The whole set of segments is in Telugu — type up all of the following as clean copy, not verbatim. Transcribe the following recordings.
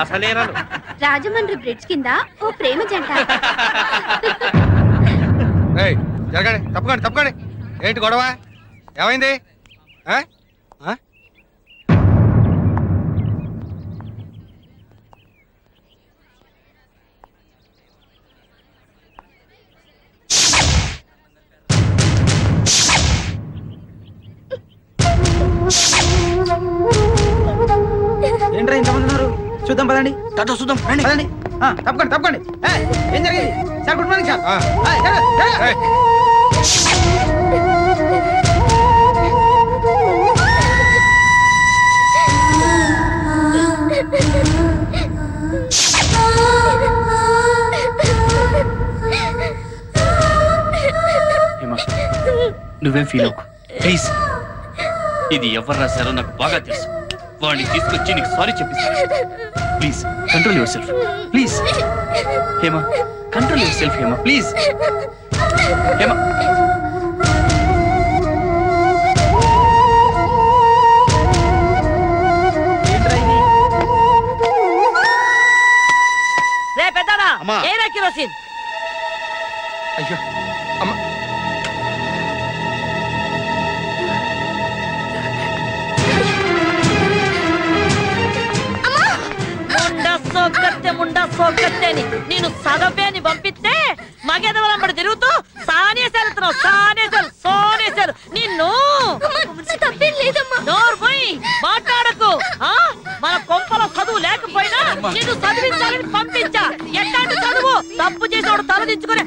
అసలేరాలు రాజమండ్రి బ్రిడ్జ్ కింద ఓ ప్రేమ జంట. జరగండి, తప్పకండి తప్పకండి. ఏంటి గొడవ? ఏమైంది? ఏంట్రా ఇంతమంది ఉన్నారు? చూద్దాం పదండి. చూద్దాం పదండి. తప్పకండి తప్పకండి. ఏం జరిగింది సార్? Good morning sir. నువ్వేం ఫీల్ అవ్వకు ప్లీజ్. ఇది ఎవరు రాశారో నాకు బాగా తెలుసు. వాడిని తీసుకొచ్చి నీకు సారీ చెప్పిస్తాను. Please control yourself please. Hema control yourself Hema please. Hema రే పెద్దనా ఏరా కిరోసిన్. అయ్యో అమ్మ, ముండా సోకత్తే అని నేను సగపేని పంపిస్తే మగెదవలంబడి తిరుగుతూ సానేసేలుతున్నావు. సోనేసేలు నిన్ను నోరు పోయి మాట్లాడకు. మన కొంపల చదువు లేకపోయినా నిన్ను చదివించాలని పంపించా. ఎట్లాంటి చదువు? తప్పు చేసేవాడు తల దించుకుని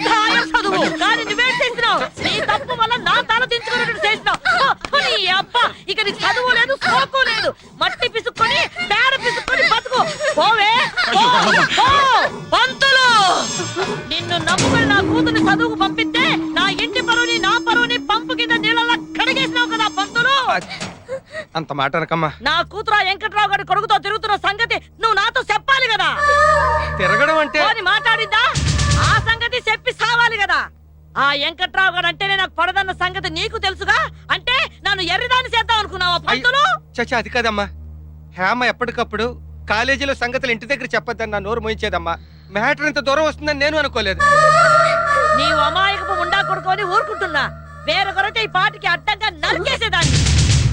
చదువు. కానీ నువ్వేం చేసినావు? నీ తప్పు వల్ల నా తల దించుకున్నట్టు చేసినావు. నీ అబ్బ ఇక నీ చదువు లేదు, సోకు లేదు. మట్టి పిసుక్కొని పేడ పిసుక్కొని బతుకు. పోవే పంతులు. నిన్ను నమ్ముకుని నా కూతుర్ని చదువుకు పంపిస్తే నా ఇంటి పరువుని నా పరువుని పంపు కింద నీళ్ళలా కడిగేసినావు కదా పంతులు. అంత మాట అనకమ్మా. నా కూతురు వెంకట్రావు గారి కొడుకుతో తిరుగుతున్న సంగతి నువ్వు నాతో చెప్పాలి కదా. తిరగడం అంటే మాట్లాడిందా? ఆ సంగతి చెప్పి సావాలి కదా. ఆ వెంకట్రావు గారు అంటేనే నాకు పడదన్న సంగతి నీకు తెలుసుగా. అంటే నన్ను ఎర్రిదాన్ని చేద్దాం అనుకున్నావా పంతులు? చచ్చా అది కాదమ్మా. హేమ ఎప్పటికప్పుడు కాలేజీలో సంగతులు ఇంటి దగ్గర చెప్పొద్దని నా నోరు మోయించేదమ్మా. మ్యాటర్ ఇంత దూరం వస్తుందని నేను అనుకోలేదు. నీవు అమాయకపు ఉండా కొడుకోని ఊరుకుంటున్నా. వేరొకరైతే ఈ పాటికి అడ్డంగా నరికేసేదాన్ని.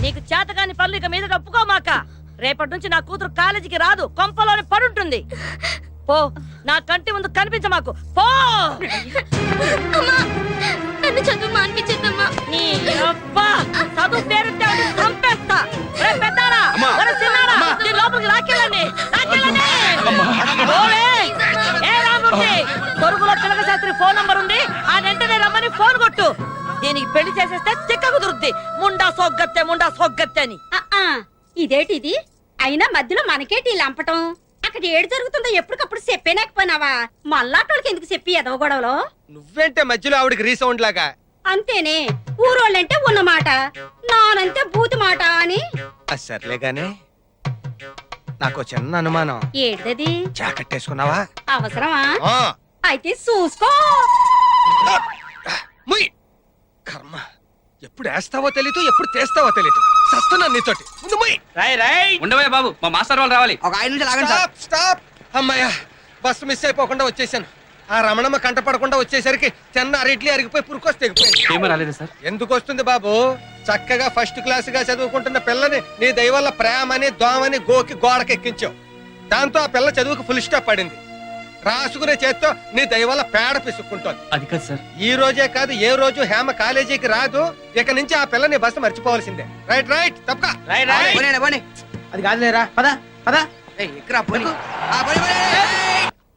నీకు చేతగాని పనులు ఇక మీద ఒప్పుకోమాక. రేపటి నుంచి నా కూతురు కాలేజీకి రాదు, కొంపలోనే పడుంటుంది. పో, నా కంటి ముందు కనిపించమాకు. పో. నన్ను చదువు మానిపించేద్దమ్మా. నీ అబ్బా చదువు పేరుంటే చంపేస్తా. పెద్దారా నీ లోపలికి లాక్కెళ్ళండి. ఏ రామూర్తి, తొరుగులో పిల్లక శాస్త్రి ఫోన్ నంబర్ ఉంది. ఆ వెంటనే రమ్మని ఫోన్ కొట్టు. దీనికి పెళ్లి చేసేస్తే తిక్క కుదురుద్ది. ముండా సోగ్గత్తే అని. ఇదేటిది? అయినా మధ్యలో మనకేటి లంపటం? అక్కడ ఏడు జరుగుతుందో ఎప్పటికప్పుడు చెప్పేనాకపోయినావా? మళ్ళాటోళ్ళకి ఎందుకు చెప్పి ఎదవ గొడవలో? నువ్వేంటే మధ్యలో ఆవిడకి రీసౌండ్ లాగా? అంతేనే, ఊరోళ్ళంటే ఉన్నమాట, నానంతే బూతి మాట అని. సర్లే గాని నాకు చిన్న అనుమానం. ఏడది? జాకెట్టేసుకున్నావా? అవసరమా? అయితే చూసుకో. కర్మ, ఎప్పుడు వేస్తావో తెలీదు, ఎప్పుడు తీస్తావో తెలీదు. సస్తున్నాను నీతోటి. ముందు ఉండవే బాబు, మా మాస్టర్ వాళ్ళు రావాలి. ఒక 5 నిమిషాలు ఆగండి. స్టాప్. అమ్మయ్యా, బస్సు మిస్ అయిపోకుండా వచ్చేసాను. ఆ రమణమ్మ కంటపడకుండా వచ్చేసరికి చిన్న అరిట్లు అరిగిపోయి పురుకొస్తే రాలేదు సార్. ఎందుకు వస్తుంది బాబు? చక్కగా ఫస్ట్ క్లాస్ గా చదువుకుంటున్న పిల్లని నీ దయవల్ల ప్రేమని దోమని గోకి గోడకెక్కించావు. దాంతో ఆ పిల్ల చదువుకు ఫుల్ స్టాప్ పడింది. రాసుకునే చేత్తో నీ దయవల్ల పేడ పిసుక్కుంటోంది. అది కాదు సార్. ఈ రోజే కాదు, ఏ రోజు హేమ కాలేజీకి రాదు. ఇక నుంచి ఆ పిల్లని బస్సు మర్చిపోవాల్సిందే. రైట్ తప్పక. అది కాదులేరా, పద పద.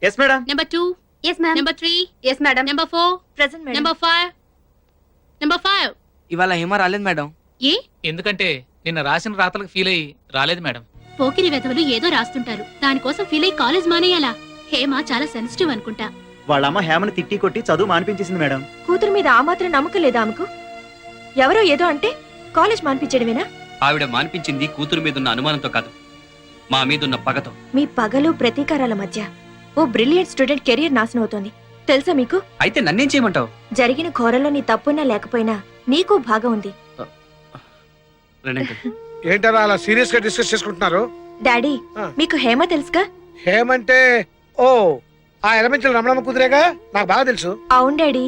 Yes madam. Number 2. Yes ma'am. Number 3. Yes madam. Number 4. Present madam. Number 5. Number 5. ఇవాళ హేమ రాలేదు మేడం. ఏ? ఎందుకంటే నిన్న రాసిన రాతలకు ఫీల్ అయ్యి రాలేదు మేడం. పోకిరి వెధవలు ఏదో రాస్తుంటారు, దానికోసం ఫీల్ అయ్యి కాలేజ్ మానేయాలా? హేమ చాలా సెన్సిటివ్ అనుకుంటా. వాళ్ళమ్మ హేమని తిట్టి కొట్టి చదువు మానిపించేసింది మేడం. కూతురు మీద ఆ మాత్రం నమ్మకం లేదా ఆమెకు? ఎవరో ఏదో అంటే కాలేజ్ మానిపించడమేనా? ఆవిడ మానిపించింది కూతురు మీద ఉన్న అనుమానంతో కాదు, మా మీదున్న పగతో. మీ పగలు ప్రతీకారాల మధ్య ఓ బ్రిలియంట్ స్టూడెంట్ కెరీర్ నాశనం అవుతోంది. తెలుసా మీకు? అయితే నన్నేం చేయమంటావు? జరిగిన ఘోరంలో నీ తప్పున్నా లేకపోయినా నీకు భాగం ఉంది. ఏంటలా అలా సీరియస్ గా డిస్కస్ చేసుకుంటున్నారు? డాడీ, మీకు హేమ తెలుసుగా? హేమంటే ఓ ఆ ఎలమెంచల రమణమ్మ కుదిరేగా నాకు బాగా తెలుసు. అవును డాడీ.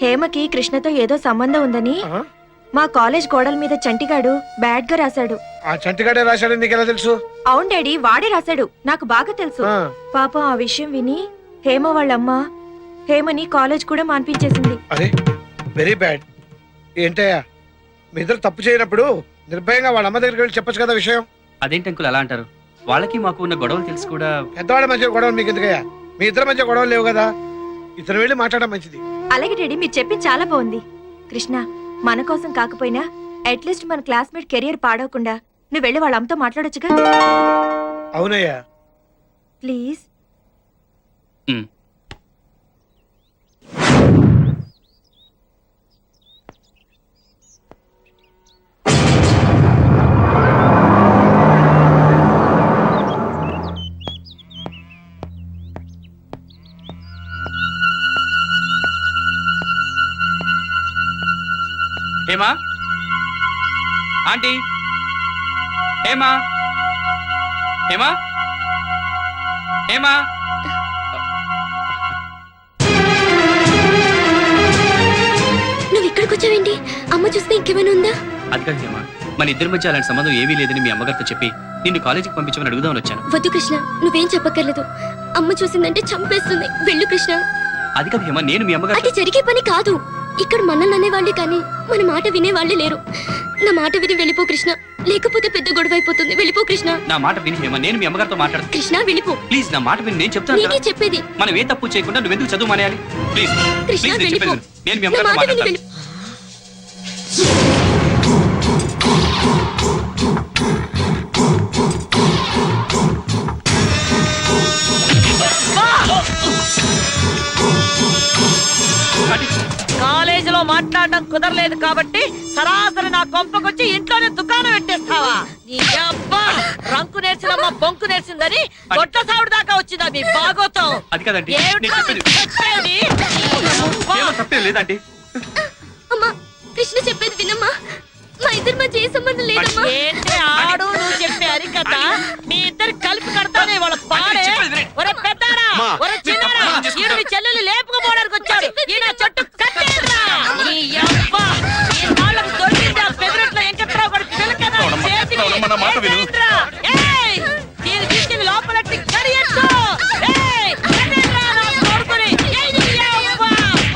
హేమకి కృష్ణతో ఏదో సంబంధం ఉందని ఆ? మా కాలేజ్ గోడల మీద చంటిగాడు బ్యాడ్ గా రాశాడు. ఆ చంటిగాడే రాశాడని నీకెలా తెలుసు? అవును డాడీ, వాడే రాశాడు, నాకు బాగా తెలుసు. ఆ, పాపం ఆ విషయం విని హేమ వాళ్ళమ్మ హేమని కాలేజ్ కూడా మాన్పించేసింది. అరే వెరీ బ్యాడ్. ఏంటయ్యా మీ ఇద్దరు తప్పు చేయనప్పుడు నిర్భయంగా వాళ్ళ అమ్మ దగ్గరికి వెళ్ళి చెప్పొచ్చు కదా విషయం. అదేంటి అంకుల్ అలా అంటారు? వాళ్ళకి మాకు ఉన్న గొడవలు తెలిసి కూడా పెద్దవాళ్ళ మధ్య గొడవలు మీకు ఎందుకయ్యా? మీ ఇద్దరి మధ్య గొడవలు లేవు కదా, ఇతను వెళ్ళి మాట్లాడడం మంచిది. అలాగే డాడీ, మీరు చెప్పింది చాలా బాగుంది. కృష్ణ, మన కోసం కాకపోయినా అట్లీస్ట్ మన క్లాస్మేట్ కెరియర్ పాడవకుండా నువ్వు వెళ్ళి వాళ్ళ అమ్మతో మాట్లాడొచ్చుగా. అవునయ్యా. Please. Um. Hema, aunty, Hema, Hema, Hema. నువ్వు ఇక్కడికి వచ్చావేంటి? అమ్మ చూస్తే ఇంకేమైనా ఉందా? అది కాదు హేమా, మన ఇద్దరి మధ్య అలాంటి సంబంధం ఏమీ లేదని మీ అమ్మగారితో చెప్పి నిన్ను కాలేజీకి పంపించమని అడుగుదామని వచ్చాను. వద్దు కృష్ణ, నువ్వేం చెప్పక్కర్లేదు. అమ్మ చూసిందంటే చంపేస్తుంది. వెళ్ళు కృష్ణ. అది కాదు హేమా, నేను మీ అమ్మగారు. అది జరిగే పని కాదు. ఇక్కడ మనల్ని అనేవాళ్ళే కానీ మన మాట వినేవాళ్లే లేరు. నా మాట విని వెళ్ళిపో కృష్ణ, లేకపోతే పెద్ద గొడవ అయిపోతుంది. వెళ్ళిపో కృష్ణ. నా మాట విని హేమా, నేను మీ అమ్మగారితో మాట్లాడతాను. కృష్ణ వెళ్ళిపో. ప్లీజ్ నా మాట విని, నేను చెప్తాను నీకే కదా. చెప్పేది. మనం ఏ తప్పు చేయకుండా నువ్వు ఎందుకు చదువు మానేయాలి? ప్లీజ్ కృష్ణ ప్లీజ్, నేను వెళ్ళిపో. చెప్పేది విను. నేను మీ నా అమ్మగారితో మాట విని మాట్లాడతాను. వెళ్ళిపో. కాలేజీలో మాట్లాడడం కుదరలేదు కాబట్టి సరాసరి నా కొంపకొచ్చి ఇంట్లోనే దుకాణం పెట్టేస్తావా? నీ అబ్బా రంకు నేర్చినమ్మా బొంకు నేర్చిందని గొడ్ల సావిడ దాకా వచ్చిందా మీ బాగోతం? అది కాదండి, ఏమిటా నేను మీరు చెప్పేది? నీ అబ్బా. హేమా, తప్పేం లేదండి. అమ్మా కృష్ణ చెప్పేది వినమ్మా. మా ఇద్దరి మధ్య ఏ సంబంధం లేదమ్మా. ఏంటి ఆడు నువ్వు చెప్పే అరికథ? మీ ఇద్దరు కలిపి కడతానే వాళ్ళ పాడే. ఒరే పెద్దాడా, ఒరే చిన్నాడా, ఈడు మీ చెల్లెలు లేపుకుపోవడానికి వచ్చాడు. ఈయన చెట్టు కట్టేదిరా. నీ యవ్వ, ఈ నాళ్ళకు దొరికింది ఆ పెదరట్లో వెంకట్రావు గారి పిలకనా చేతికి. ఏయ్, దీన్ని తీసుకెళ్ళి లోపలెట్టి కడియొచ్చు. ఏయ్, కట్టేదిరా నా కొడుకుని. ఏయ్, నీ యవ్వ,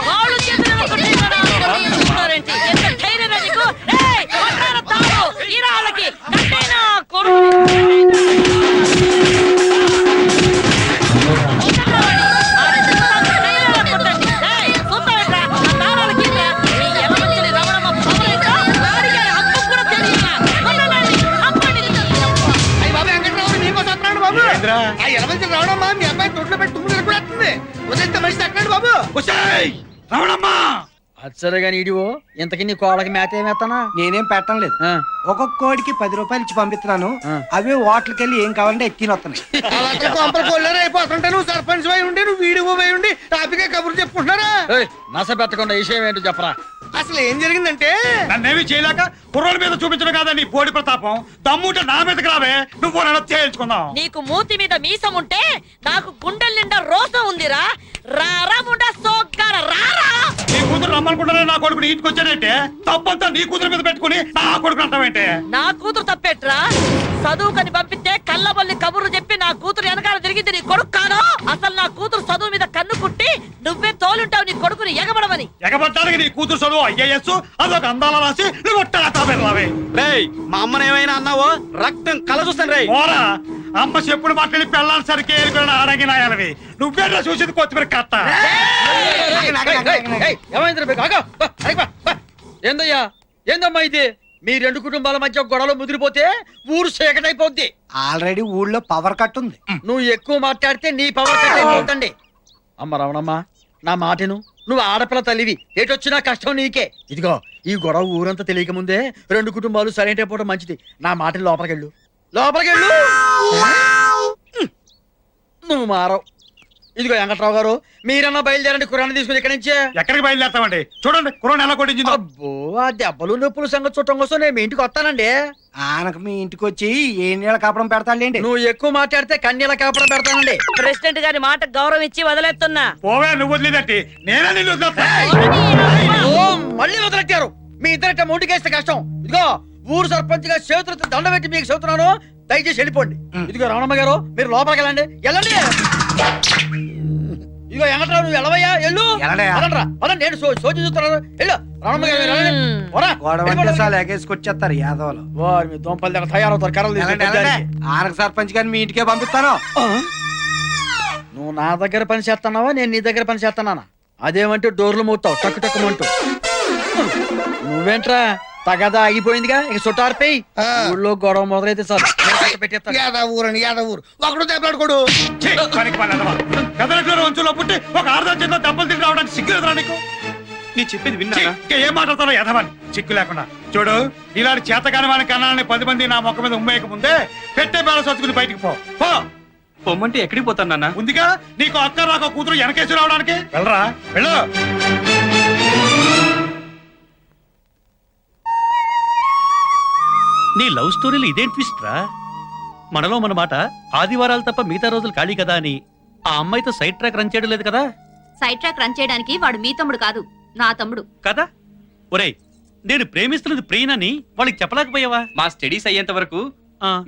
వాళ్ళు చేతులు కొట్టేదిరా. కొడుతున్నారేంటి? ఎంత ధైర్యరా నీకు? ఏయ్, కొట్టారా తాడు, ఈ రాళ్ళకి కట్టేనా కొడుకుని. ఆ ఎలమంచల రావడమ్మా మీ అబ్బాయి తొట్లో పెట్టి తుమ్ములు ఎక్కడేస్తుంది. వదిలేస్తే మనిషి తగ్గండి బాబు. అచ్చరే గాని ఇడివో ఇంతకి నీ కోళ్ళకి మేత ఏమేస్తానా? నేనేం పెట్టడం లేదు. ఒక్కొక్క కోడికి 10 రూపాయలు ఇచ్చి పంపిస్తున్నాను. అవే హోటల్కి వెళ్ళి ఏం కావాలంటే ఎక్కిన వస్తున్నాయి. అలా కొంపలు కొల్లేరు అయిపోతుంటే నువ్వు సర్పంచ్ అయి ఉండి నువ్వు వీడియో పోయి ఉండి టాపిక్ కబుర్లు చెప్పుకుంటున్నారా? నస పెట్టకుండా విషయం ఏంటో చెప్పరా. అసలు ఏం జరిగిందంటే నన్నేమి చేయలేక కుర్రోల మీద చూపించడం కాదా నీ పోడి ప్రతాపం? దమ్ముంటే నా మీదకి రావే, నువ్వు నన్ను తేల్చుకుందాం. నీకు మూతి మీద మీసం ఉంటే నాకు గుండెల నిండా రోసం ఉందిరా. రారా ముండా సోగ్గార రారా. నీ కూతురు రమ్మనుకుంటానే నా కొడుకుని ఇంటికొచ్చానంటే తప్పంతా నీ కూతురు మీద పెట్టుకుని నా కొడుకు అంటావేంటే? నా కూతురు తప్పెట్రా? చదువుకని పంపిస్తే కళ్ళబల్లి కబుర్లు చెప్పి నా కూతురు వెనకాల తిరిగింది నీ కొడుకు కాదు. అసలు నా కూతురు చదువు మీద కన్ను కుట్టి నువ్వే తోలుంటావు నీ కొడుకుని ఎగబడమని. ఎగబడ్డానికి నీ కూతురు చదువు IAS అదొక అందాల రాసి నువ్వు రావే. మా అమ్మని ఏమైనా అన్నావో రక్తం కల చూస్తాను రే. పోరా, అమ్మ చెప్పుడు మాట్లాడి పెళ్ళాలి సరికి అడగినాయాలవి. నువ్వేనా చూసింది కొత్తిమీర కట్ట. ఏందయ్యా ఏందమ్మా ఇది? మీ రెండు కుటుంబాల మధ్య గొడవలు ముదిరిపోతే ఊరు సేకటైపోద్ది. ఆల్రెడీ ఊళ్ళో పవర్ కట్ ఉంది. నువ్వు ఎక్కువ మాట్లాడితే నీ పవర్ కట్ అయిపోతండి. అమ్మ రమణమ్మ, నా మాటను. నువ్వు ఆడపిల్ల తల్లివి, ఏటొచ్చినా కష్టం నీకే. ఇదిగో ఈ గొడవ ఊరంతా తెలియక ముందే రెండు కుటుంబాలు సైలెంట్ అయిపోవడం మంచిది. నా మాటని లోపలికెళ్ళు, లోపలికెళ్ళు. నువ్వు మారవు. ఇదిగో వెంకట్రావు గారు మీరన్నా బయలుదేరండి కురాన్ని తీసుకుని ఇక్కడి నుంచే. ఎక్కడికి బయలుదేరతామండి? చూడండి కుర్రాన్ని ఎలా కొట్టించిందో. అబ్బో ఆ దెబ్బలు నొప్పులు సంగతి చూడటం కోసం నేను మీ ఇంటికి వస్తానండి. ఆనకు మీ ఇంటికి వచ్చి ఏ నీళ్ళ కాపడం పెడతాడులేండి. నువ్వు ఎక్కువ మాట్లాడితే కన్నీళ్ళ కాపడం పెడతానండి. ప్రెసిడెంట్ గారి మాట గౌరవం ఇచ్చి వదిలేస్తున్నా. పోవే, నువ్వు వదిలేదట్టి నేనే నిన్ను వదిలేస్తా. ఓ, మళ్ళీ వదిలెట్టారు. మీ ఇద్దరిట ముందుకేస్తే కష్టం. ఇదిగో ఊరు సర్పంచ్ గా చేతులతో దండ పెట్టి మీకు చెబుతున్నాను, దయచేసి వెళ్ళిపోండి. ఇదిగో రమణమ్మ గారు మీరు లోపలికి వెళ్ళండి. వెళ్ళండి. ఇదిగో వెంకట్రావు నువ్వు వెళ్ళవయ్యా, వెళ్ళు. వెళ్ళడయ్యా. వెళ్ళండ్రా, పదండి, నేను సోచి చూస్తున్నాను. వెళ్ళు రమణమ్మ గారు మీరు వెళ్ళండి. పోరా. గొడవ అంటే చాలు ఎగేసుకొచ్చేస్తారు యాదవులు. వారు మీ దోంపల్లి దగ్గర తయారవుతారు కర్రలు తీసుకొని పెద్దానికి. ఆనక సర్పంచ్ గారిని మీ ఇంటికే పంపిస్తాను. నువ్వు నా దగ్గర పని చేస్తున్నావా నేను నీ దగ్గర పని చేస్తున్నానా? అదేమంటే డోర్లు మూతావు టక్కు టక్కుమంటూ. నువ్వేంట్రా తగదా ఆగిపోయిందిగా, ఇక చుట్టారిపోయి ఊళ్ళో గొడవ మొదలైతే సార్ ఊరని ఊరు ఒకడు దెబ్బలాడుకోడు. కదలట్లో వంచులో పుట్టి ఒక ఆరుదో చిన్న దెబ్బలు తిరిగి రావడానికి సిగ్గులేదురా నీకు? నీ చెప్పేది విన్నా? ఏం మాట్లాడతారో ఎదవని చిక్కు లేకుండా. చూడు, ఇలాంటి చేతకాని వాని కన్నాలని 10 మంది నా మొక్క మీద ఉమ్మేయక ముందే పెట్టే బేల సొచ్చుకుని బయటికి పో. పొమ్మంటే ఎక్కడికి పోతాను నాన్న? ఉందిగా నీకు అక్క రాక కూతురు వెనకేసి రావడానికి. వెళ్ళరా, వెళ్ళు. నీ లవ్ స్టోరీలు ఇదేం ట్విస్ట్ రా? మనలో మన మాట ఆదివారాలు తప్ప మిగతా రోజులు ఖాళీ కదా అని ఆ అమ్మాయితో సైడ్ ట్రాక్ రన్ చేయడం లేదు కదా? సైడ్ ట్రాక్ రన్ చేయడానికి వాడు మీ తమ్ముడు కాదు, నా తమ్ముడు కదా? ఒరేయ్, నేను ప్రేమిస్తున్నది ప్రియనని వాళ్ళకి చెప్పలేకపోయావా? మా స్టడీస్ అయ్యేంత వరకు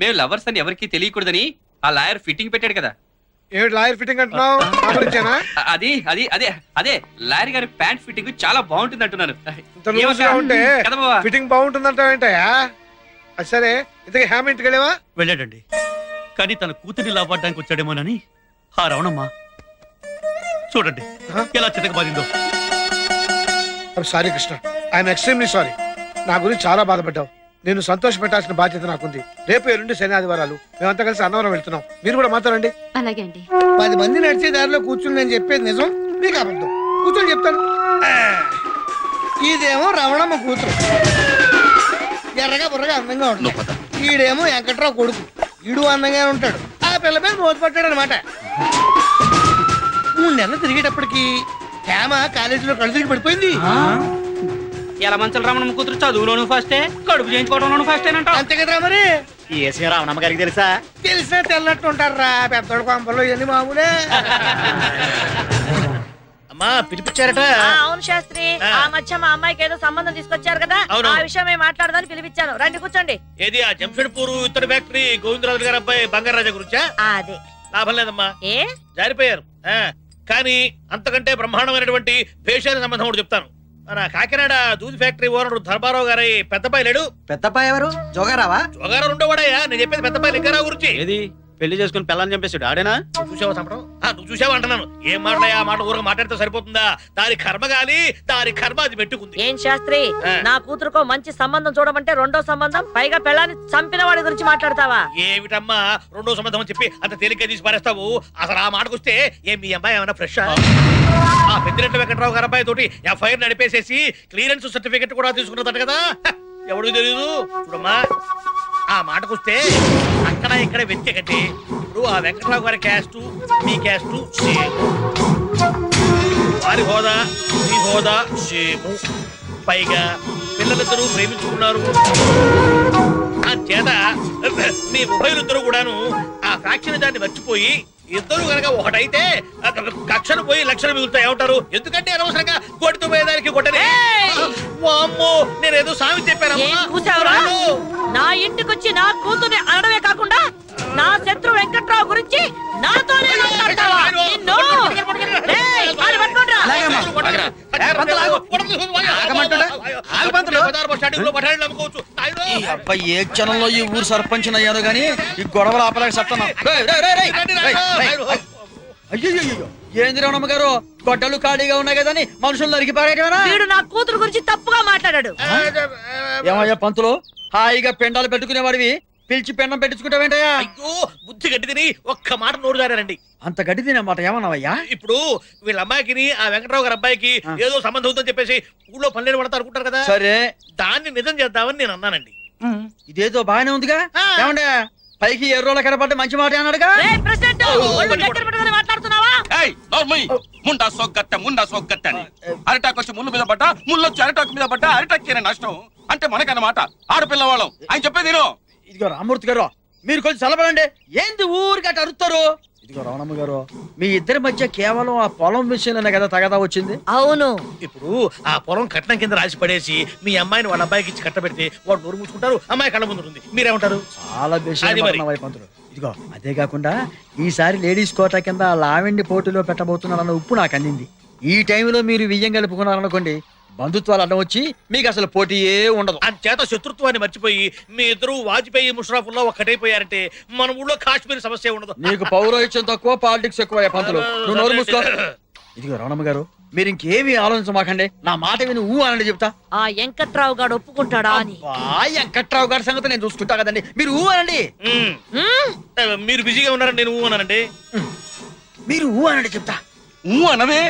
మేము లవర్స్ అని ఎవరికి తెలియకూడదని ఆ లాయర్ ఫిట్టింగ్ పెట్టాడు కదా. ఏమిటి లాయర్ ఫిట్టింగ్ అంటున్నావు? అది అది అదే అదే లాయర్ గారి ప్యాంట్ ఫిట్టింగ్ చాలా బాగుంటుంది అంటున్నాను. ఇంత లూజ్గా ఉంటే కదా బావా? ఫిట్టింగ్ బాగుంటుందంటావు ఏంటయ్యా? సరే ఇంతకీ హ్యామ్ ఇంటికి వెళ్ళావా? వెళ్ళాడండి, కానీ తన కూతుర్ని లాభపడడానికి వచ్చాడేమోనని ఆ రవణమ్మ చూడండి ఎలా చితకబాదిందో. Sorry Krishna, I'm extremely sorry. నా గురించి చాలా బాధపడ్డావు. నేను సంతోష పెట్టాల్సిన బాధ్యత నాకుంది. రేపు ఎల్లుండి శని ఆదివారాలు మేమంతా కలిసి అన్నవరం వెళ్తున్నాం. మీరు కూడా మాట్లాడండి. అలాగే అండి. 10 మంది నడిచే దారిలో కూర్చుని నేను చెప్పేది నిజం, మీకు అబద్ధం. కూర్చొని చెప్తాను. ఇదేమో రమణమ్మ కూతురు, ఎర్రగా బుర్రగా అందంగా ఉంటుంది. ఈడేమో వెంకట్రావు కొడుకు, ఈడు అందంగా ఉంటాడు. ఆ పిల్ల మీద మోత పట్టాడు అనమాట. 3 నెలలు తిరిగేటప్పటికి హేమ కాలేజీలో కళ్ళు తిరిగి పడిపోయింది. ఎలా మంచల రమణమ్మ కూతురు చదువులోను ఫస్టే, కడుపు చేయించుకోవడంలోను ఫస్టేనంట. అంతే కదరా మరి. ఏసీ రావణమ్మ గారికి తెలుసా? తెలిసినా తెల్లట్టు ఉంటారా, పెద్దోడు కొంపలు ఇవన్నీ మామూలే. అమ్మా పిలిపించారట. అవును శాస్త్రి, ఆ మధ్య మా అమ్మాయికి ఏదో సంబంధం తీసుకొచ్చారు కదా, ఆ విషయం మేము మాట్లాడదాని పిలిపించాను. రండి కూర్చోండి. ఏది ఆ జంషెడ్పూర్ ఇత్తడి ఫ్యాక్టరీ గోవిందరాజు గారి అబ్బాయి బంగారాజా గురించా? అదే లాభం లేదమ్మా, ఏ జారిపోయారు. కానీ అంతకంటే బ్రహ్మాండమైనటువంటి పేషాల సంబంధం కూడా చెప్తాను. మన కాకినాడ దూది ఫ్యాక్టరీ ఓనర్ ధర్మారావు గారి పెద్దపాయి లేడు? పెద్దపాయ ఎవరు? జోగారావా? జోగారావు ఉండేవాడయ్యా. నేను చెప్పేది పెద్దపాయి లింగారావు గురించి. ఏది పెళ్లి చేసుకుని పిల్లని చంపేశాడు ఆడేనా? నువ్వు చూసావా చంపడం? నువ్వు చూసావా అంటున్నాను. ఏం మాట్లాడా ఆ మాట ఊరగా మాట్లాడితే సరిపోతుందా? దాని కర్మ గాలి, దాని కర్మ అది పెట్టుకుంది. ఏం శాస్త్రి, నా కూతురుకో మంచి సంబంధం చూడమంటే రెండో సంబంధం, పైగా పెళ్ళాన్ని చంపిన వాడి గురించి మాట్లాడతావా? ఏమిటమ్మా రెండో సంబంధం అని చెప్పి అంత తేలిగ్గా తీసి పారేస్తావు? అసలు ఆ మాటకు వస్తే మీ అమ్మాయి ఏమైనా ఫ్రెష్? ఆ పెద్దిరెడ్డి వెంకట్రావు గారి అబ్బాయి తోటి ఎఫ్ఐఆర్ నడిపేసేసి క్లియరెన్స్ సర్టిఫికెట్ కూడా తీసుకున్నదట కదా. ఎవరికి తెలియదు. చూడమ్మా, ఆ మాటకొస్తే అక్కడ ఇక్కడ వ్యక్తి ఇప్పుడు ఆ వెంకట్రావు గారి క్యాస్ట్ మీ క్యాస్ట్ సేమ్, వారి హోదా మీ హోదా సేము. పైగా పిల్లలిద్దరూ ప్రేమించుకున్నారు. ఆ చేత మీ ఉభయులిద్దరూ కూడాను ఆ ఫ్యాక్షన్ దాన్ని మర్చిపోయి ఇద్దరు కనుక ఒకటైతే కక్షలు పోయి లక్షలు మిగులుతాయి. ఏమంటారు? ఎందుకంటే అనవసరంగా కోటితో పోయేదానికి కొట్టనే. వామ్మో, నేనేదో సామి చూసావురా? నా ఇంటికొచ్చి నా కూతుర్ని అనడమే కాకుండా నా శత్రు వెంకట్రావు గురించి నాతోనే మాట్లాడతావా? నిన్ను ఏయ్, కాలు పట్టుకోండిరా. ఈ అబ్బాయి ఏ క్షణంలో ఈ ఊరు సర్పంచ్ అయ్యాను గానీ ఈ గొడవలు ఆపలేక సత్తాను. అయ్యో ఏంది రమణమ్మ గారు, గొడ్డలు ఖాళీగా ఉన్నాయి కదా అని మనుషులు నరికి పారేయటమేనా? వీడు నా కూతురు గురించి తప్పుగా మాట్లాడాడు. ఏమయ్యా పంతులు, హాయిగా పెండాలు పెట్టుకునేవాడివి పిలిచి పెండం పెట్టించుకుంటావేంటయ్యా? అయ్యో, బుద్ధి గడ్డి తిని ఒక్క మాట నోరు జారారండి. అంత గడ్డి తినమాట ఏమన్నావయ్యా? ఇప్పుడు వీళ్ళ అమ్మాయికి ఆ వెంకటరావు గారి అబ్బాయికి ఏదో సంబంధం ఉందని చెప్పేసి ఊళ్ళో పనులు పడతా అనుకుంటారు కదా. సరే, దాన్ని నిజం చేద్దామని నేను అన్నానండి. ఇదేదో బాగానే ఉందిగా. ఏమండే పైకి ఎర్రోళ్ళ కనపడ్డ మంచి మాట అన్నాడుగా. మాట్లాడుతున్నావా? నోర్మయ్ ముండా సోగ్గట్ట అని అరిటాకు వచ్చి ముళ్ళు మీద పడ్డా ముళ్ళు వచ్చి అరిటాకు మీద పడ్డా అరిటాకు నష్టం అంటే మనకన్నమాట. ఆడపిల్లవాళ్ళం ఆయన చెప్పేది ఇదిగో రామూర్తి గారు మీరు కొంచెం చల్లబడండి. ఏంది ఊరికి అటు అరుస్తారు? ఇదిగో రమణమ్మ గారు మీ ఇద్దరి మధ్య కేవలం ఆ పొలం విషయంలోనే కదా తగదా వచ్చింది. అవును. ఇప్పుడు ఆ పొలం కట్నం కింద రాసి పడేసి మీ అమ్మాయిని వాళ్ళ అబ్బాయికి ఇచ్చి కట్టబెడితే వాడు నోరు మూసుకుంటారు, అమ్మాయి కళ్ళ ముందు ఉంటుంది. మీరేమంటారు? చాలా అది మరి. వైపంతులు. ఇదిగో అదే కాకుండా ఈసారి లేడీస్ కోటా కింద లావెండి పోటీలో పెట్టబోతున్నారన్న ఉప్పు నాకు అందింది. ఈ టైంలో మీరు వియ్యం కలుపుకున్నారనుకోండి బంధుత్వాలు అడ్డం వచ్చి మీకు అసలు పోటీయే ఉండదు. అంచేత శత్రుత్వాన్ని మర్చిపోయి మీ ఇద్దరు వాజ్పేయి ముషరఫ్లో ఒక్కటైపోయారంటే మన ఊళ్ళో కాశ్మీర్ సమస్య ఉండదు. నీకు పౌరోహిత్యం తక్కువ పాలిటిక్స్ ఎక్కువ పంతులు. నువ్వు నోరు మూసుకో. ఇదిగో రమణమ్మ గారు మీరు ఇంకేమీ ఆలోచించమాకండి. నా మాట విని ఊ అనండి చెప్తా. ఆ వెంకట్రావు గారు ఒప్పుకుంటాడా అని. వెంకట్రావు గారి సంగతి నేను చూసుకుంటా కదండి, మీరు ఊ అనండి. మీరు బిజీగా ఉన్నారని నేను ఊ అన్నానండి. మీరు ఊ అనండి చెప్తా. అనవే.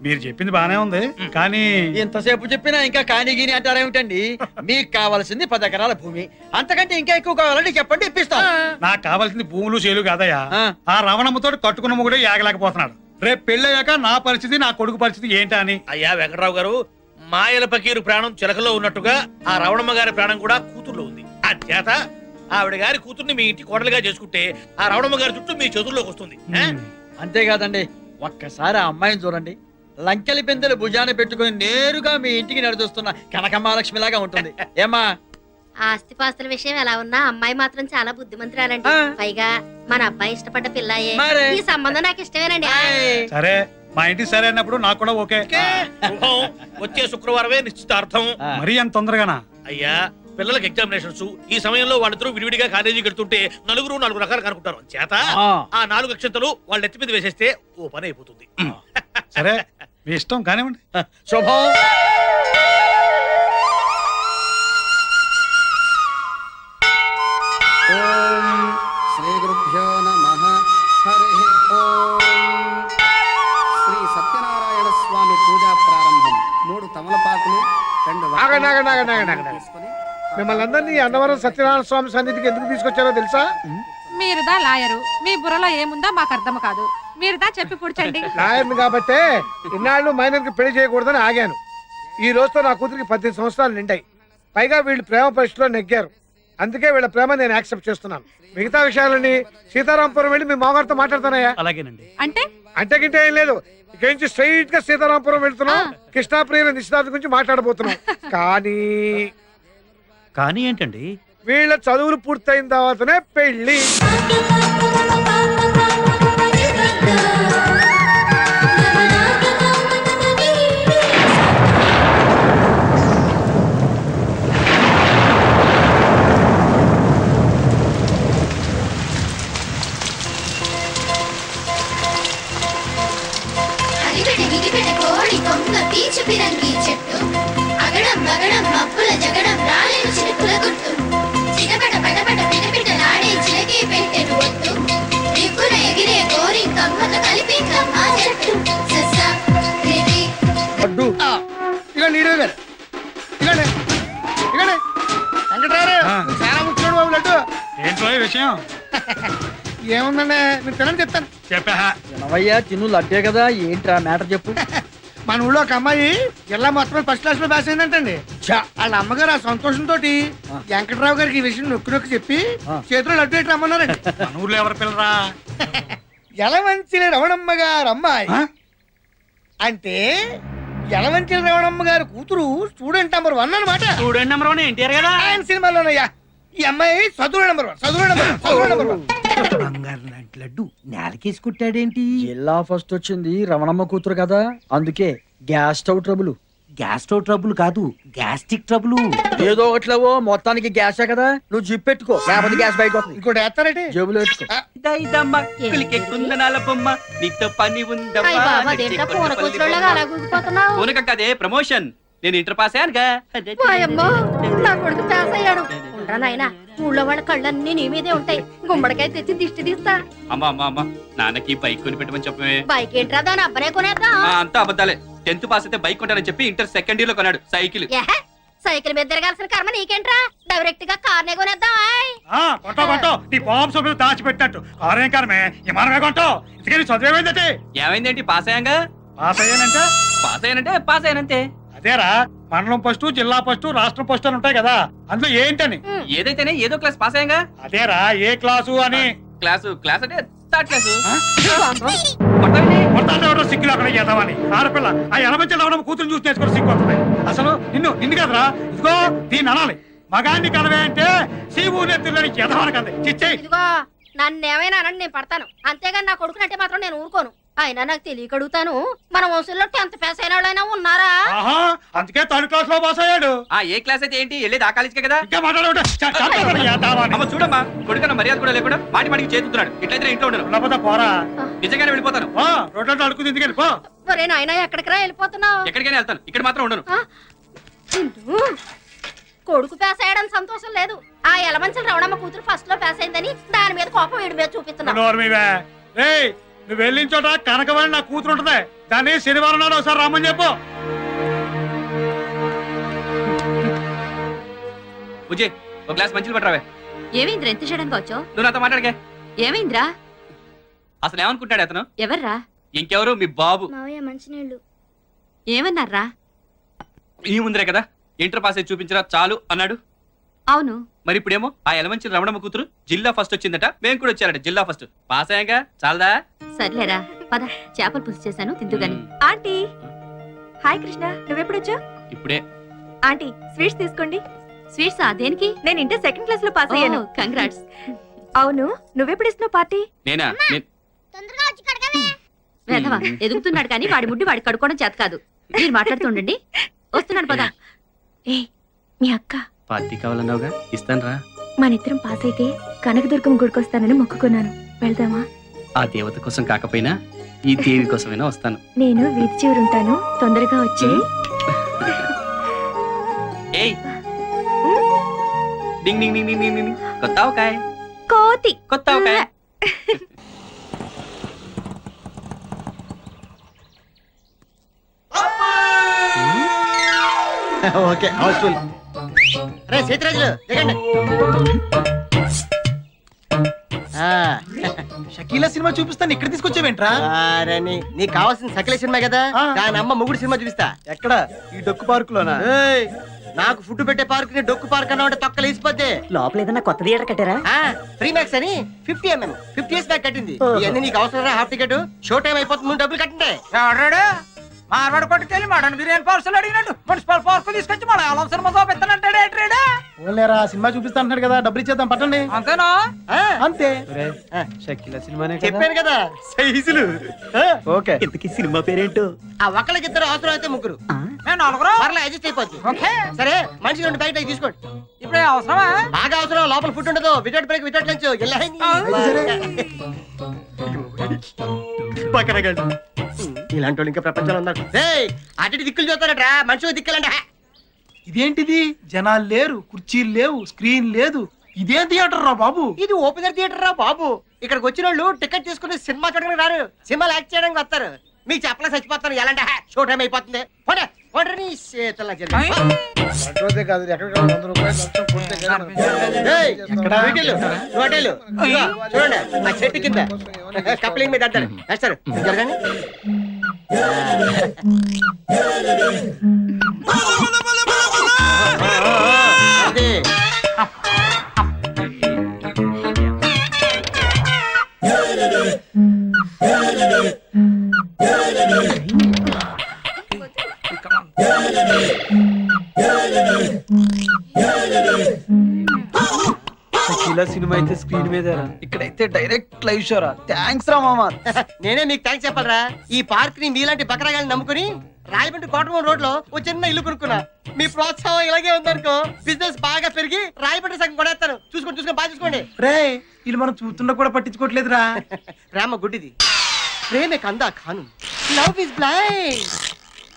మీరు చెప్పింది బానే ఉంది కానీ ఎంతసేపు చెప్పినా ఇంకా కాని గీని అంటారేమిటండి? మీకు కావాల్సింది 10 ఎకరాల భూమి, అంతకంటే ఇంకా ఎక్కువ కావాలంటే చెప్పండి ఇప్పిస్తాం. నాకు కావాల్సింది భూములు చేలు కాదయ్యా. ఆ రవణమ్మతో కట్టుకున్న మొగుడే యాగలేకపోతున్నాడు. రేపు పెళ్ళయ్యాక నా పరిస్థితి నా కొడుకు పరిస్థితి ఏంటా అని. అయ్యా వెంకటరావు గారు, మాయల పకీరు ప్రాణం చిలకలో ఉన్నట్టుగా ఆ రవణమ్మ గారి ప్రాణం కూడా కూతుర్లో ఉంది. అంచేత ఆవిడ గారి కూతుర్ని మీ ఇంటి కోడలుగా చేసుకుంటే ఆ రవణమ్మ గారి చుట్టూ మీ చేతుల్లోకి వస్తుంది. అంతేకాదండి, ఒక్కసారి ఆ అమ్మాయిని చూడండి. లంకెలి పెందెలు భుజాన పెట్టుకుని నేరుగా మీ ఇంటికి నడుస్తున్న కనకమహాలక్ష్మి లాగా ఉంటుంది. ఏమా ఆస్తిపాస్తుల విషయం ఎలా ఉన్నా అమ్మాయి మాత్రం చాలా బుద్ధిమంతురాలండి. పైగా మన అబ్బాయి ఇష్టపడ్డ పిల్లాయే. ఈ సంబంధం నాకు ఇష్టమేనండి. సరే మా ఇంటికి సరే అన్నప్పుడు నాకు కూడా ఓకే. వచ్చే శుక్రవారమే నిశ్చితార్థం. మరీ అంత తొందరగానా? అయ్యా పిల్లలకి ఎగ్జామినేషన్స్ ఈ సమయంలో వాళ్ళిద్దరూ విడివిడిగా కాలేజీ కడుతుంటే నలుగురు 4 రకాలు కనుక్కుంటారు. చేత ఆ 4 అక్షంతలు వాళ్ళ ఎత్తి మీద వేసేస్తే ఓ పని అయిపోతుంది. సరే మీ ఇష్టం కానివ్వండి. శుభం. శ్రీ గురుభ్యో నమః. హరి ఓం. శ్రీ సత్యనారాయణ స్వామి పూజా ప్రారంభం. 3 తమలపాకులు 2 తీసుకొని మిమ్మల్ని అందరినీ అన్నవరం సత్యనారాయణ స్వామి సన్నిధికి ఎందుకు తీసుకొచ్చారో తెలుసా? మీరుదా లాయరు, మీ బుర్రలో ఏముందో మాకు అర్థం కాదు. మీరుదా చెప్పి పుడ్చండి. లాయర్ని కాబట్టే ఇన్నాళ్ళు మైనర్ కి పెళ్లి చేయకూడదని ఆగాను. ఈ రోజుతో నా కూతురికి 18 సంవత్సరాలు నిండాయి. పైగా వీళ్ళు ప్రేమ పరీక్షలో నెగ్గారు. అందుకే వీళ్ళ ప్రేమ నేను యాక్సెప్ట్ చేస్తున్నాను. మిగతా విషయాలని సీతారాంపురం వెళ్ళి మీ మామగారితో మాట్లాడతానయ్యా. అలాగేనండి. అంటే గింటే ఏం లేదు. ఇక్కడి నుంచి స్ట్రైట్ గా సీతారాంపురం వెళ్తున్నాం. కృష్ణాప్రియుల నిశ్చితార్థం గురించి మాట్లాడబోతున్నాం. కానీ ఏంటండి? వీళ్ళ చదువులు పూర్తయిన తర్వాతనే పెళ్లి. అడ్డు ఇక నీడే గారు ఇలానే ఇలానే వెంకటరావు చాలా ముఖ్యుడు బాబు. లడ్డు ఏంటో ఈ విషయం? ఏముందండి మీరు తినని చెప్తాను. చెప్పా తినవయ్యా, తిను లడ్డే కదా. ఏంట్రా మ్యాటర్ చెప్పు. మన ఊళ్ళో ఒక అమ్మాయి జిల్లా మొత్తం ఫస్ట్ క్లాస్ లో పాస్ అయిందంటండి. వాళ్ళ అమ్మగారు ఆ సంతోషంతో వెంకటరావు గారికి ఈ విషయం నొక్కి నొక్కి చెప్పి చేతిలో లడ్డు ఎట్లా రమ్మన్నారండి. మన ఊర్లో ఎవరు పిల్లరా? యలవంచిలి రమణమ్మ గారు అమ్మాయి. అంటే యలవంచిలి రమణమ్మ గారి కూతురు స్టూడెంట్ నెంబర్ 1 అన్నమాట. స్టూడెంట్ నెంబర్ 1 ఎన్టీఆర్ కదా. ఆయన సినిమాలోనయ్యా. ఈ అమ్మాయి చదువు నెంబర్ 1. బంగారు లాంటి లడ్డు నేలకేసి కుట్టాడేంటి? జిల్లా ఫస్ట్ వచ్చింది రమణమ్మ కూతురు కదా, అందుకే gas stove trouble. Gas stove trouble కాదు, గ్యాస్ట్రిక్ ట్రబుల్. ఏదో ఒకట్లేవో మొత్తానికి గ్యాసే కదా. నువ్వు జిప్ పెట్టుకో, లేకపోతే గ్యాస్ బయట వస్తుంది. ఇంకోటి వేస్తారంటే జేబులో పెట్టుకో. నీతో పని ఉందమ్మా. ప్రమోషన్. నేను ఇంటర్ పాస్ అయ్యానుగా. నా కొడుకు పాస్ అయ్యాడు. ఉండరా నాయనా, ఊళ్ళో వాళ్ళ కళ్ళన్నీ నీ మీదే ఉంటాయి. గుమ్మడికాయ తెచ్చి దిష్టి తీస్తా. అమ్మా నాన్నకి బైక్ కొని పెట్టమని చెప్పమే. బైక్ ఏంట్రా, దాని అబ్బనే కొనేద్దాం. అంతా అబద్ధాలే. 10th పాస్ అయితే బైక్ కొంటానని చెప్పి ఇంటర్ సెకండ్ ఇయర్ లో కొన్నాడు సైకిల్. సైకిల్ మీద తిరగాల్సిన కర్మ నీకేంట్రా డైరెక్ట్ గా కార్నే కొనేద్దాం కొంటో నీ బాంబు సభ్యులు దాచిపెట్టినట్టు కారేం కారమే విమానమే కొంటో ఇంతకీ చదివేమైందంటే ఏమైందేంటి పాస్ అయ్యాంగా? పాస్ అయ్యానంటే పాస్ అయ్యానంటే పాస్ అయ్యానంతే. అదేరా మండలం ఫస్ట్ జిల్లా ఫస్ట్ రాష్ట్రం ఫస్ట్ అని ఉంటాయి కదా అందులో ఏంటని ఏదైతేనే ఏదో క్లాస్ పాస్ అయ్యాంగా. అదేరా ఏ క్లాసు అని క్లాస్ అంటే థర్డ్ క్లాసు. సిక్కులు అక్కడ ఎదవని ఆడపిల్ల ఆ ఎనమంచి లవడం కూతురు చూసి నేర్చుకుని సిక్కు వస్తుంది. అసలు నిన్ను కదరా ఇదిగో దీన్ని అనాలి మగాన్ని కనవే అంటే సీవు నెత్తులని ఎదవని కదా చిచ్చేయి. ఇదిగో నన్ను ఏమైనా అనండి నేను పడతాను అంతేగాని నా కొడుకునంటే మాత్రం నేను ఊరుకోను. అయినా నాకు తెలియక అడుగుతాను మన వంశంలో 10th పాస్ అయిన వాళ్ళైనా ఉన్నారా? ఆహా అందుకే థర్డ్ క్లాస్ లో పాస్ అయ్యాడు. ఆ ఏ క్లాస్ అయితే ఏంటి వెళ్ళేది ఆ కాలేజీకే కదా. ఇంకా మాట్లాడే అమ్మ చూడమ్మా కొడుకన్న మర్యాద కూడా లేకుండా మాటికి చేతున్నాడు. ఇట్లయితే ఇంట్లో ఉండను. లేకపోతే పోరా నిజంగానే వెళ్ళిపోతాను. రోడ్లలో అడుగుతుంది ఎందుకు పో. ఒరే నాయనా ఎక్కడికి రా వెళ్ళిపోతున్నావు? ఎక్కడికైనా వెళ్తాను ఇక్కడ మాత్రం ఉండను. కొడుకు పాస్ అయ్యాడని సంతోషం లేదు. ఆ ఎలమంచల రవణమ్మ కూతురు ఫస్ట్ లో పాస్ అయిందని దాని మీద కోపం వీడి మీద చూపిస్తున్నావు. నువ్వు వెళ్ళిన చోట కనకవాణి నా కూతురు ఉంటది దాన్ని శనివారం నాడు ఒకసారి రమ్మని చెప్పు. బుజ్జి ఒక గ్లాస్ మంచిలు పట్టరావే. ఏమైందిరా ఎంత చేయడానికి వచ్చావు? నువ్వు నాతో మాట్లాడకే. ఏమైందిరా? అసలు ఏమనుకుంటాడు అతను? ఎవర్రా? ఇంకెవరు మీ బాబు. మంచినీళ్ళు ఏమన్నారా? ఈ ముందరే కదా ఇంటర్ పాస్ అయి చూపించరా చాలు అన్నాడు. అవును మరి ఇప్పుడేమో ఆ ఎలమంచి రమణమ్మ కూతురు జిల్లా ఫస్ట్ వచ్చిందట. మేము కూడా వచ్చారట జిల్లా ఫస్ట్. పాస్ అయ్యాక చాలదా? సర్లేరా పద చేపలు పులుసు చేశాను తిందు గాని. ఆంటీ హాయ్ కృష్ణ నువ్వెప్పుడొచ్చా? ఇప్పుడే. ఆంటీ స్వీట్స్ తీసుకోండి. స్వీట్స్ దేనికి? నేను ఇంటర్ సెకండ్ క్లాస్ లో పాస్ అయ్యాను. కంగ్రాట్స్. అవును నువ్వెప్పుడు ఇస్తున్నావు పార్టీ? నేనా? తొందరగా వచ్చి కడగవే. వేధవా ఎదుగుతున్నాడు కానీ వాడి ముడ్డి వాడి కడుక్కోవడం చేత కాదు. మీరు మాట్లాడుతుండండి వస్తున్నాను పద. ఏ మీ అక్క పార్టీ కావాలన్నావుగా ఇస్తాను రా. మనిద్దరం పాస్ అయితే కనకదుర్గం గుడికొస్తానని మొక్కుకున్నాను. వెళ్దామా? ఆ దేవత కోసం కాకపోయినా ఈ దేవి కోసమైనా వస్తాను. నేను వీధి చివరుంటాను తొందరగా వచ్చి. ఏయ్ డింగ్ డింగ్ డింగ్ డింగ్ డింగ్. కొత్త ఆవకాయ. కోతి కొత్త ఆవకాయ. Okay Housefull. రే సీతరాజులు దిగండి. షకీలా సినిమా చూపిస్తాను ఇక్కడ తీసుకొచ్చావేంట్రా? నీకు కావాల్సిన సకల సినిమా కదా దాని అమ్మ మొగుడు సినిమా చూపిస్తా. ఎక్కడ? ఈ డొక్కు పార్క్ లోనా? నాకు ఫుడ్ పెట్టే పార్క్ ని డొక్కు పార్క్ అన్నా తొక్కలు వేసిపోతే. లోపల ఏదన్నా కొత్త థియేటర్ కట్టారా? ఫ్రీ మ్యాక్స్ అని 50 years బ్యాక్ కట్టింది. ఇవన్నీ నీకు అవసరం హాఫ్ టికెట్ షో టైం అయిపోతుంది నువ్వు డబ్బులు కట్టండి. మార్వాడు కొట్టుకెళ్ళి మటన్ బిర్యానీ పార్సల్ అడిగినట్టు మున్సిపల్ పార్క్ తీసుకొచ్చి మన అవసరం చూపిస్తానంటాడు. ఓన్లేరా సినిమా చూపిస్తా అంటున్నాడు కదా డబ్బులు ఇచ్చేద్దాం పట్టండి. అంతేనా? అంతే. షకీలా సినిమానే చెప్పాను కదా సైజులు. ఓకే ఇంతకీ సినిమా పేరేంటో? ఆ ఒక్కళ్ళకి ఇద్దరు అవసరం అయితే ముగ్గురు అడ్జస్ట్ అయిపోద్ది. సరే మనిషి 2 బయట తీసుకోండి. ఇప్పుడు అవసరమా? బాగా అవసరం. లోపల ఫుడ్ ఉండదు. Without break without lunch. ఇలాంటి వాళ్ళు ఇంకా ప్రపంచంలో ఉన్నారు. అటు దిక్కులు చూస్తారట మనుషులు దిక్కులంట. ఇదేంటిది? జనాలు లేరు, కుర్చీలు లేవు, స్క్రీన్ లేదు. ఇదేం థియేటర్ రా బాబు? ఇది ఓపెనర్ థియేటర్ రా బాబు. ఇక్కడికి వచ్చిన వాళ్ళు టికెట్ తీసుకుని సినిమా చూడడానికి రారు, సినిమాలు యాక్ట్ చేయడానికి వస్తారు. మీకు చెప్పలే చచ్చిపోతాను. ఎలాంటి షో టైం అయిపోతుంది. చూడండి ఆ చెట్టు కింద కప్లింగ్ మీద అంటారు వేస్తారు. జరగండి. షకీలా సినిమా అయితే స్క్రీన్ మీద, ఇక్కడైతే డైరెక్ట్ లైవ్ షోరా. థ్యాంక్స్ రా మామా. నేనే మీకు థ్యాంక్స్ చెప్పాలరా. ఈ పార్క్ ని మీలాంటి బకరాగాన్ని నమ్ముకుని రాయబండి కోటమూరు రోడ్ లో ఓ చిన్న ఇల్లు కొనుక్కున్నా. మీ ప్రోత్సాహం ఇలాగే ఉందనుకో బిజినెస్ బాగా పెరిగి రాయబండి సగం కొడేస్తాను. చూసుకోండి బాగా చూసుకోండి. రే ఇది మనం చూస్తున్నా కూడా పట్టించుకోవట్లేదురా. ప్రేమ గుడ్డిది, ప్రేమే కందా ఖాను, లవ్ ఇస్ బ్లైండ్.